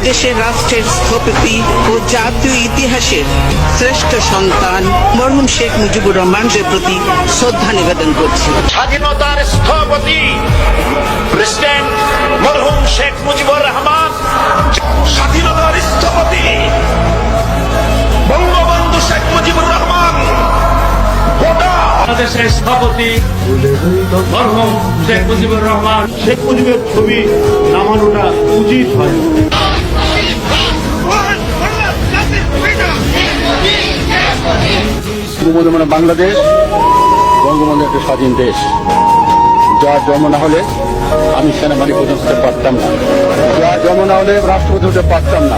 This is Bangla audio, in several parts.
বাংলাদেশের রাষ্ট্রের স্থপতি ও জাতীয় ইতিহাসের শ্রেষ্ঠ সন্তান মরহুম শেখ মুজিবুর রহমানের প্রতি শ্রদ্ধা নিবেদন করছি। স্বাধীনতার স্থপতি প্রেসিডেন্ট মরহুম শেখ মুজিবুর রহমান, স্বাধীনতার স্থপতি বঙ্গবন্ধু শেখ মুজিবুর রহমান, বাংলাদেশের স্থপতি মরহুম শেখ মুজিবুর রহমান। শেখ মুজিবের ছবি নামানোটা উচিত হয়। মানে বাংলাদেশ বঙ্গবন্ধু একটা স্বাধীন দেশ, যার জন্ম না হলে আমি সেনাবাহিনী প্রধান হতে পারতাম না, যার জন্ম না হলে রাষ্ট্রপতি হতে পারতাম না,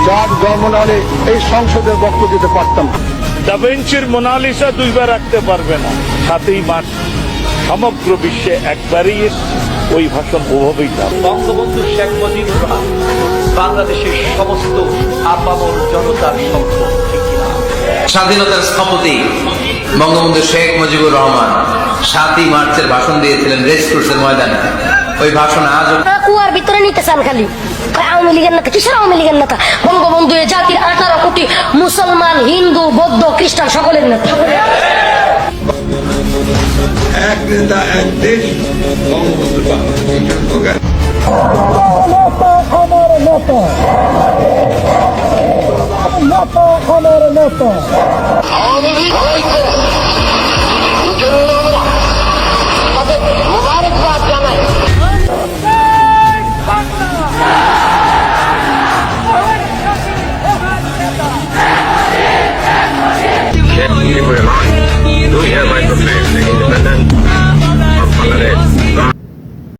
যার জন্ম না হলে এই সংসদের বক্তব্য দিতে পারতাম না। দা ভিঞ্চির মোনালিসা দুইবার রাখতে পারবে না। 7ই মার্চ সমগ্র বিশ্বে একবারই ওই ভাষণ ওভাবেই না। বঙ্গবন্ধু শেখ মুজিবুর রহমান বাংলাদেশের সমস্ত আপামর জনতার সম্পদ। স্বাধীনতার স্থপতি বঙ্গবন্ধু শেখ মুজিবুর রহমান 7ই মার্চের ভাষণ দিয়েছিলেন রেসকোর্সের ময়দানে। ওই ভাষণ আজও কুয়ার ভিতরে নিতে চান খালি আওয়ামী লীগের নেতা। কিসের আওয়ামী লীগের নেতা? বঙ্গবন্ধু এ জাতির 18 কোটি মুসলমান, হিন্দু, বৌদ্ধ, খ্রিস্টান সকলের নেতা। এক নেতা এক দেশ, বঙ্গবন্ধু আমার নেতা